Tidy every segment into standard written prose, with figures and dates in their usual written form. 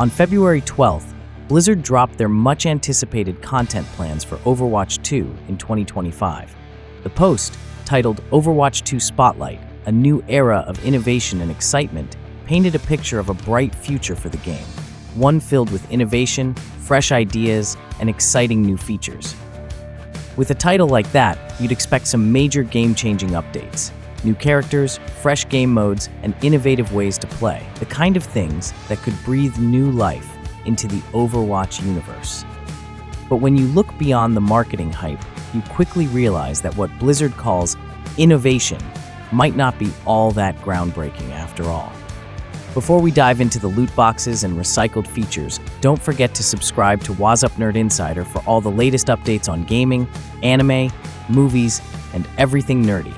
On February 12th, Blizzard dropped their much-anticipated content plans for Overwatch 2 in 2025. The post, titled Overwatch 2 Spotlight, a new era of innovation and excitement, painted a picture of a bright future for the game, one filled with innovation, fresh ideas, and exciting new features. With a title like that, you'd expect some major game-changing updates, new characters, fresh game modes, and innovative ways to play, the kind of things that could breathe new life into the Overwatch universe. But when you look beyond the marketing hype, you quickly realize that what Blizzard calls innovation might not be all that groundbreaking after all. Before we dive into the loot boxes and recycled features, don't forget to subscribe to What's Up Nerd Insider for all the latest updates on gaming, anime, movies, and everything nerdy.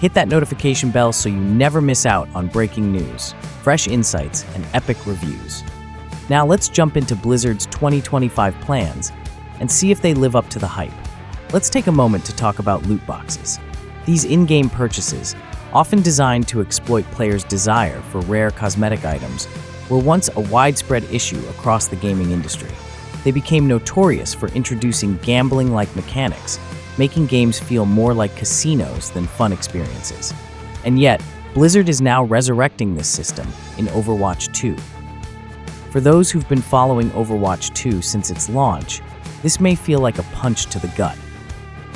Hit that notification bell so you never miss out on breaking news, fresh insights, and epic reviews. Now let's jump into Blizzard's 2025 plans and see if they live up to the hype. Let's take a moment to talk about loot boxes. These in-game purchases, often designed to exploit players' desire for rare cosmetic items, were once a widespread issue across the gaming industry. They became notorious for introducing gambling-like mechanics, making games feel more like casinos than fun experiences. And yet, Blizzard is now resurrecting this system in Overwatch 2. For those who've been following Overwatch 2 since its launch, this may feel like a punch to the gut.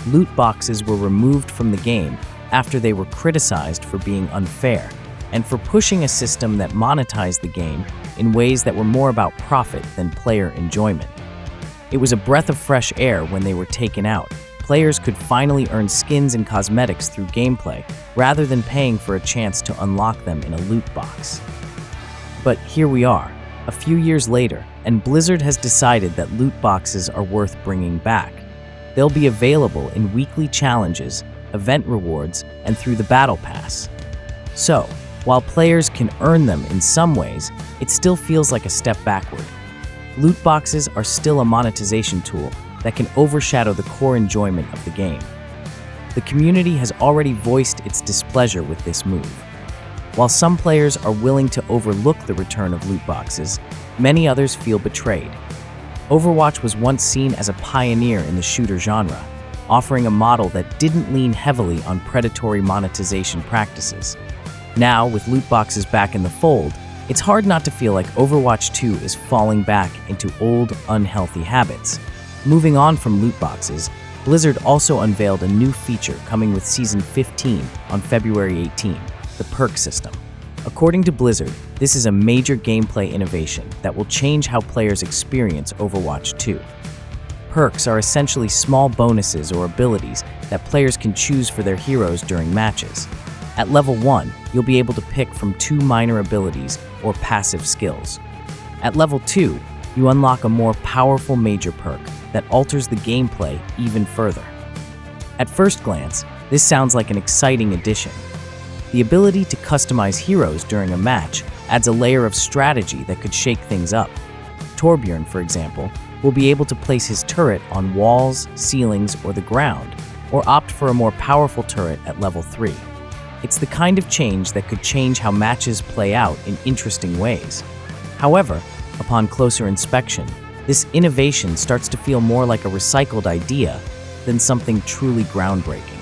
Loot boxes were removed from the game after they were criticized for being unfair and for pushing a system that monetized the game in ways that were more about profit than player enjoyment. It was a breath of fresh air when they were taken out. Players could finally earn skins and cosmetics through gameplay rather than paying for a chance to unlock them in a loot box. But here we are, a few years later, and Blizzard has decided that loot boxes are worth bringing back. They'll be available in weekly challenges, event rewards, and through the Battle Pass. So, while players can earn them in some ways, it still feels like a step backward. Loot boxes are still a monetization tool that can overshadow the core enjoyment of the game. The community has already voiced its displeasure with this move. While some players are willing to overlook the return of loot boxes, many others feel betrayed. Overwatch was once seen as a pioneer in the shooter genre, offering a model that didn't lean heavily on predatory monetization practices. Now, with loot boxes back in the fold, it's hard not to feel like Overwatch 2 is falling back into old, unhealthy habits. Moving on from loot boxes, Blizzard also unveiled a new feature coming with Season 15 on February 18, the perk system. According to Blizzard, this is a major gameplay innovation that will change how players experience Overwatch 2. Perks are essentially small bonuses or abilities that players can choose for their heroes during matches. At level 1, you'll be able to pick from 2 minor abilities or passive skills. At level 2, you unlock a more powerful major perk that alters the gameplay even further. At first glance, this sounds like an exciting addition. The ability to customize heroes during a match adds a layer of strategy that could shake things up. Torbjorn, for example, will be able to place his turret on walls, ceilings, or the ground, or opt for a more powerful turret at level 3. It's the kind of change that could change how matches play out in interesting ways. However, upon closer inspection, this innovation starts to feel more like a recycled idea than something truly groundbreaking.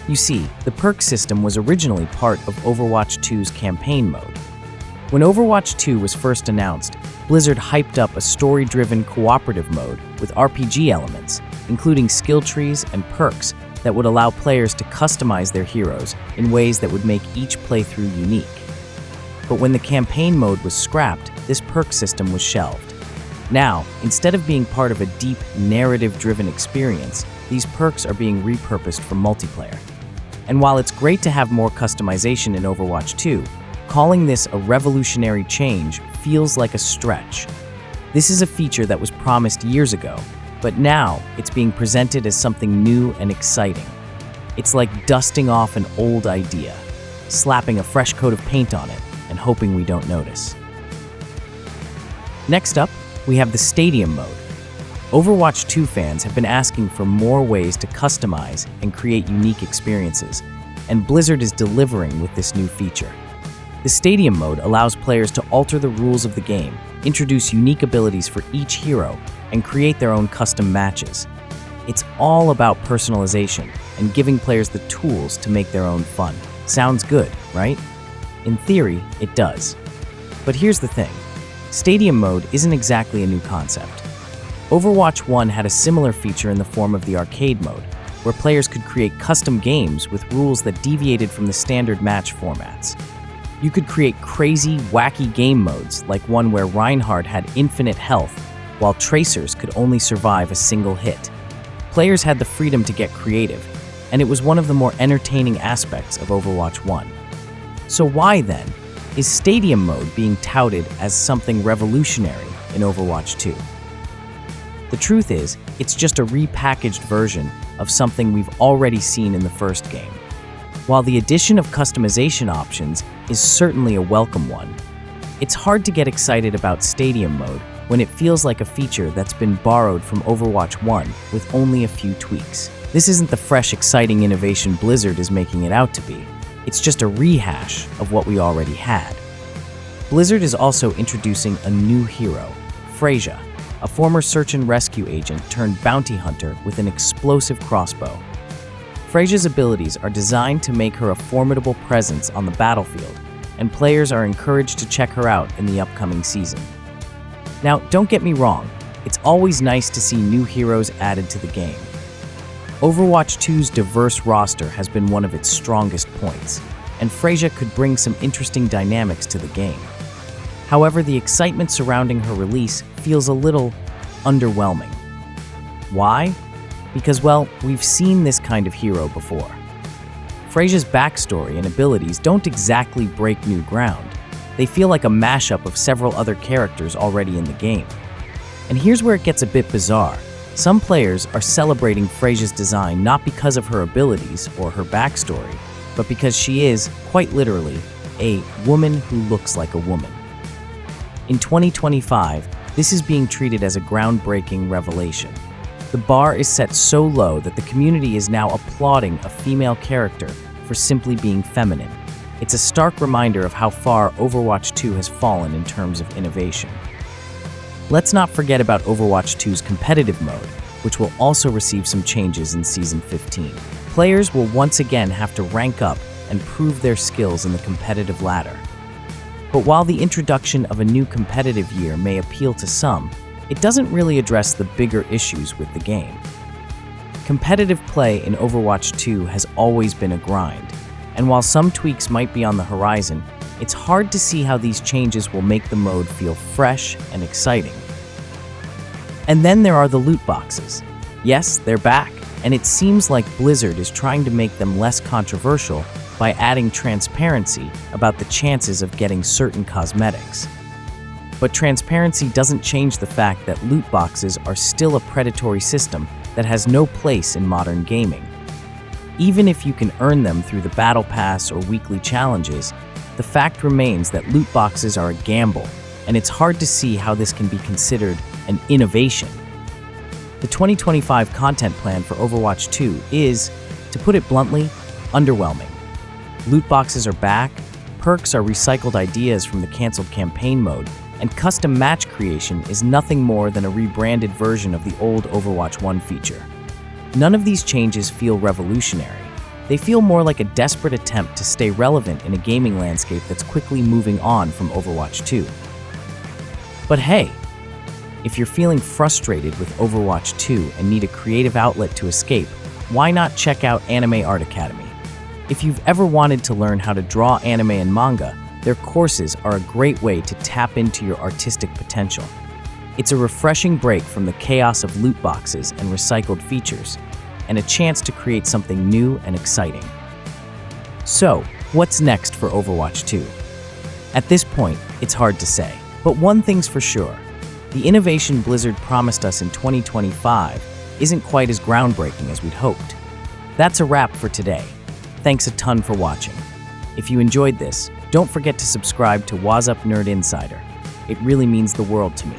You see, the perk system was originally part of Overwatch 2's campaign mode. When Overwatch 2 was first announced, Blizzard hyped up a story-driven cooperative mode with RPG elements, including skill trees and perks that would allow players to customize their heroes in ways that would make each playthrough unique. But when the campaign mode was scrapped, this perk system was shelved. Now, instead of being part of a deep, narrative-driven experience, these perks are being repurposed for multiplayer. And while it's great to have more customization in Overwatch 2, calling this a revolutionary change feels like a stretch. This is a feature that was promised years ago, but now it's being presented as something new and exciting. It's like dusting off an old idea, slapping a fresh coat of paint on it, and hoping we don't notice. Next up, we have the Stadium mode. Overwatch 2 fans have been asking for more ways to customize and create unique experiences, and Blizzard is delivering with this new feature. The Stadium mode allows players to alter the rules of the game introduce unique abilities for each hero, and create their own custom matches. It's all about personalization and giving players the tools to make their own fun. Sounds good, right? In theory, it does. But here's the thing. Stadium mode isn't exactly a new concept. Overwatch 1 had a similar feature in the form of the arcade mode, where players could create custom games with rules that deviated from the standard match formats. You could create crazy, wacky game modes, like one where Reinhardt had infinite health, while Tracers could only survive a single hit. Players had the freedom to get creative, and it was one of the more entertaining aspects of Overwatch 1. So why, then, is Stadium mode being touted as something revolutionary in Overwatch 2? The truth is, it's just a repackaged version of something we've already seen in the first game. While the addition of customization options is certainly a welcome one, it's hard to get excited about Stadium mode when it feels like a feature that's been borrowed from Overwatch 1 with only a few tweaks. This isn't the fresh, exciting innovation Blizzard is making it out to be. It's just a rehash of what we already had. Blizzard is also introducing a new hero, Freyja, a former search and rescue agent turned bounty hunter with an explosive crossbow. Freyja's abilities are designed to make her a formidable presence on the battlefield, and players are encouraged to check her out in the upcoming season. Now, don't get me wrong, it's always nice to see new heroes added to the game. Overwatch 2's diverse roster has been one of its strongest points, and Freyja could bring some interesting dynamics to the game. However, the excitement surrounding her release feels a little underwhelming. Why? Because, well, we've seen this kind of hero before. Freyja's backstory and abilities don't exactly break new ground. They feel like a mashup of several other characters already in the game. And here's where it gets a bit bizarre. Some players are celebrating Freyja's design not because of her abilities or her backstory, but because she is, quite literally, a woman who looks like a woman. In 2025, this is being treated as a groundbreaking revelation. The bar is set so low that the community is now applauding a female character for simply being feminine. It's a stark reminder of how far Overwatch 2 has fallen in terms of innovation. Let's not forget about Overwatch 2's competitive mode, which will also receive some changes in Season 15. Players will once again have to rank up and prove their skills in the competitive ladder. But while the introduction of a new competitive year may appeal to some, it doesn't really address the bigger issues with the game. Competitive play in Overwatch 2 has always been a grind, and while some tweaks might be on the horizon, it's hard to see how these changes will make the mode feel fresh and exciting. And then there are the loot boxes. Yes, they're back, and it seems like Blizzard is trying to make them less controversial by adding transparency about the chances of getting certain cosmetics. But transparency doesn't change the fact that loot boxes are still a predatory system that has no place in modern gaming. Even if you can earn them through the Battle Pass or weekly challenges, the fact remains that loot boxes are a gamble, and it's hard to see how this can be considered an innovation. The 2025 content plan for Overwatch 2 is, to put it bluntly, underwhelming. Loot boxes are back, perks are recycled ideas from the canceled campaign mode, and custom match creation is nothing more than a rebranded version of the old Overwatch 1 feature. None of these changes feel revolutionary. They feel more like a desperate attempt to stay relevant in a gaming landscape that's quickly moving on from Overwatch 2. But hey, if you're feeling frustrated with Overwatch 2 and need a creative outlet to escape, why not check out Anime Art Academy? If you've ever wanted to learn how to draw anime and manga, their courses are a great way to tap into your artistic potential. It's a refreshing break from the chaos of loot boxes and recycled features, and a chance to create something new and exciting. So, what's next for Overwatch 2? At this point, it's hard to say, but one thing's for sure. The innovation Blizzard promised us in 2025 isn't quite as groundbreaking as we'd hoped. That's a wrap for today. Thanks a ton for watching. If you enjoyed this, don't forget to subscribe to Waz Up Nerd Insider. It really means the world to me.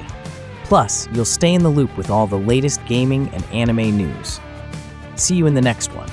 Plus, you'll stay in the loop with all the latest gaming and anime news. See you in the next one.